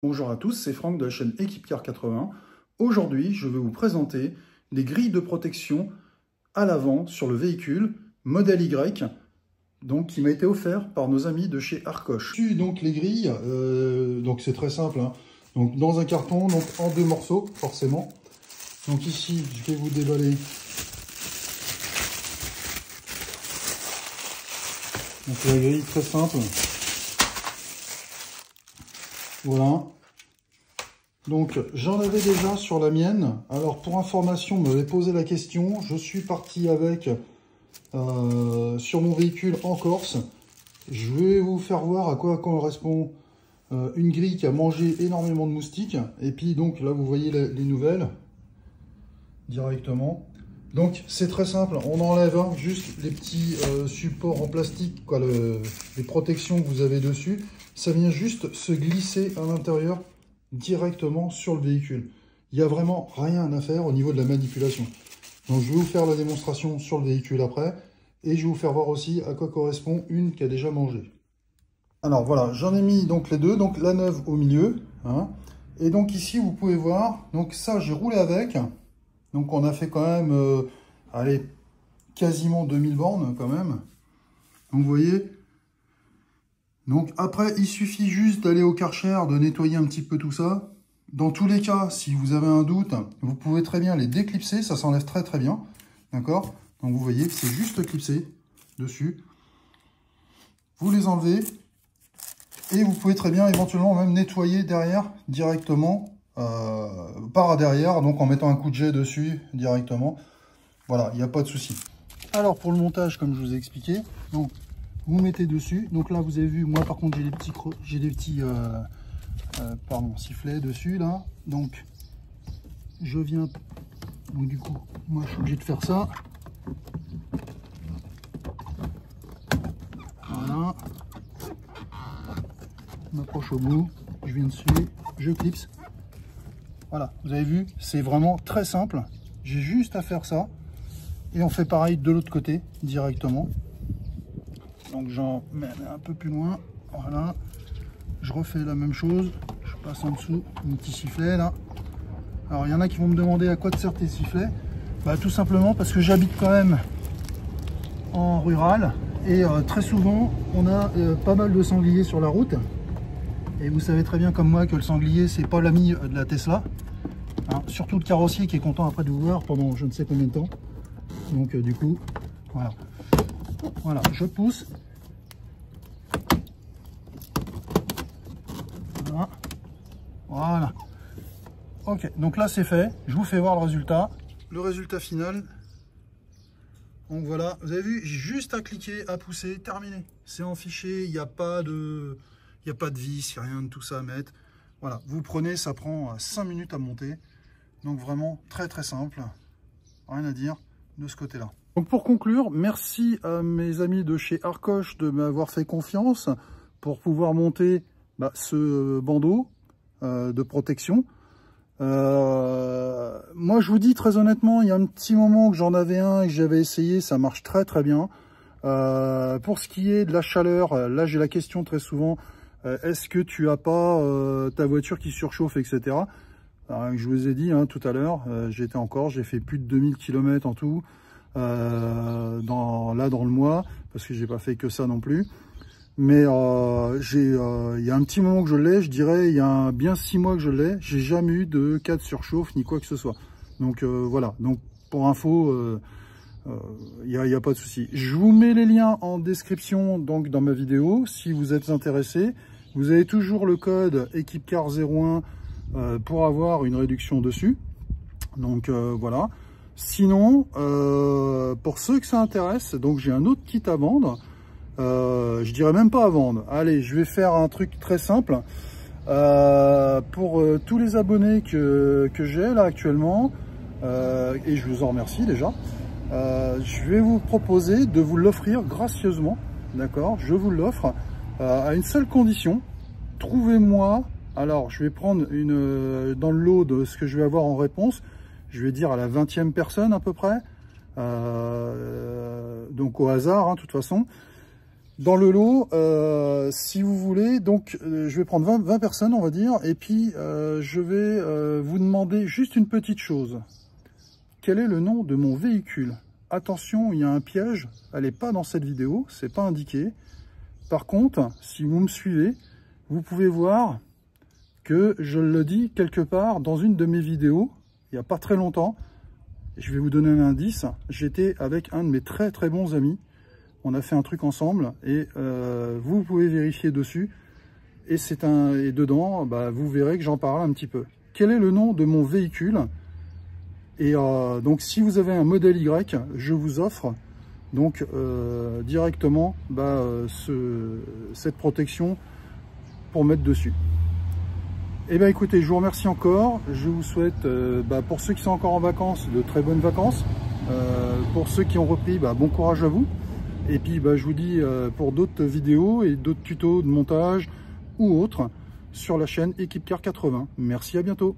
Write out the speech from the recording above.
Bonjour à tous, c'est Franck de la chaîne Équipe Car 80. Aujourd'hui, je vais vous présenter les grilles de protection à l'avant sur le véhicule modèle Y, donc qui m'a été offert par nos amis de chez Arcoche. Donc les grilles, donc c'est très simple, hein. Donc dans un carton, donc en deux morceaux forcément. Donc ici, je vais vous déballer. Donc la grille très simple. Voilà. Donc j'en avais déjà sur la mienne. Alors pour information, on m'avait posé la question. Je suis parti avec sur mon véhicule en Corse. Je vais vous faire voir à quoi correspond une grille qui a mangé énormément de moustiques. Et puis donc là vous voyez les nouvelles directement. Donc c'est très simple, on enlève juste les petits supports en plastique, quoi, les protections que vous avez dessus. Ça vient juste se glisser à l'intérieur directement sur le véhicule. Il n'y a vraiment rien à faire au niveau de la manipulation. Donc je vais vous faire la démonstration sur le véhicule après. Et je vais vous faire voir aussi à quoi correspond une qui a déjà mangé. Alors voilà, j'en ai mis donc les deux, donc la neuve au milieu, hein. Et donc ici vous pouvez voir, donc ça j'ai roulé avec. Donc on a fait quand même, allez, quasiment 2000 bornes quand même. Donc vous voyez. Donc après, il suffit juste d'aller au Karcher, de nettoyer un petit peu tout ça. Dans tous les cas, si vous avez un doute, vous pouvez très bien les déclipser, ça s'enlève très très bien. D'accord? Donc vous voyez, c'est juste clipsé dessus. Vous les enlevez. Et vous pouvez très bien éventuellement même nettoyer derrière directement. Par derrière, donc en mettant un coup de jet dessus directement. Voilà, il n'y a pas de souci. Alors pour le montage, comme je vous ai expliqué, donc vous mettez dessus. Donc là, vous avez vu, moi par contre, j'ai des petits sifflets dessus là. Donc je viens, donc du coup, moi je suis obligé de faire ça. Voilà. On approche au bout, je viens dessus, je clipse. Voilà, vous avez vu, c'est vraiment très simple. J'ai juste à faire ça. Et on fait pareil de l'autre côté, directement. Donc j'en mets un peu plus loin. Voilà. Je refais la même chose. Je passe en dessous, un petit sifflet là. Alors il y en a qui vont me demander à quoi te servent tes sifflets. Bah, tout simplement parce que j'habite quand même en rural. Et très souvent, on a pas mal de sangliers sur la route. Et vous savez très bien comme moi que le sanglier, c'est pas l'ami de la Tesla. Hein, surtout le carrossier qui est content après de vous voir pendant je ne sais combien de temps. Donc du coup, voilà. Voilà, je pousse. Voilà. Voilà. Ok, donc là c'est fait. Je vous fais voir le résultat. Le résultat final. Donc voilà, vous avez vu, j'ai juste à cliquer, à pousser, terminé. C'est en fichier, il n'y a pas de... Il n'y a pas de vis, il n'y a rien de tout ça à mettre. Voilà, vous prenez, ça prend 5 minutes à monter. Donc vraiment très très simple. Rien à dire de ce côté-là. Donc pour conclure, merci à mes amis de chez Arcoche de m'avoir fait confiance pour pouvoir monter ce bandeau de protection. Moi je vous dis très honnêtement, il y a un petit moment que j'en avais un et que j'avais essayé, ça marche très très bien. Pour ce qui est de la chaleur, là j'ai la question très souvent, est-ce que tu as pas ta voiture qui surchauffe, etc. Alors, je vous ai dit tout à l'heure, j'étais en Corse, j'ai fait plus de 2000 km en tout, dans le mois, parce que j'ai pas fait que ça non plus. Mais il y a un petit moment que je l'ai, je dirais, il y a bien 6 mois que je l'ai, j'ai jamais eu de cas de surchauffe ni quoi que ce soit. Donc voilà, donc pour info, il n'y a pas de souci. Je vous mets les liens en description donc dans ma vidéo si vous êtes intéressé. Vous avez toujours le code EquipeCar01 pour avoir une réduction dessus. Donc voilà. Sinon, pour ceux que ça intéresse, donc j'ai un autre kit à vendre. Je dirais même pas à vendre. Allez, je vais faire un truc très simple. Pour tous les abonnés que j'ai là actuellement, et je vous en remercie déjà. Je vais vous proposer de vous l'offrir gracieusement, d'accord? Je vous l'offre à une seule condition. Trouvez-moi, alors je vais prendre dans le lot de ce que je vais avoir en réponse, je vais dire à la 20e personne à peu près, donc au hasard, de toute façon. dans le lot, si vous voulez, donc je vais prendre 20 personnes, on va dire, et puis je vais vous demander juste une petite chose. Quel est le nom de mon véhicule? Attention, il y a un piège, elle n'est pas dans cette vidéo, c'est pas indiqué. Par contre, si vous me suivez, vous pouvez voir que je le dis quelque part dans une de mes vidéos, il n'y a pas très longtemps. Je vais vous donner un indice, j'étais avec un de mes très très bons amis. On a fait un truc ensemble et vous pouvez vérifier dessus. Et dedans, bah, vous verrez que j'en parle un petit peu. Quel est le nom de mon véhicule? Et donc si vous avez un modèle Y, je vous offre donc directement bah, cette protection pour mettre dessus. Et bien écoutez, je vous remercie encore. Je vous souhaite, bah, pour ceux qui sont encore en vacances, de très bonnes vacances. Pour ceux qui ont repris, bah, bon courage à vous. Et puis bah, je vous dis pour d'autres vidéos et d'autres tutos de montage ou autres sur la chaîne Equipcar 80. Merci, à bientôt.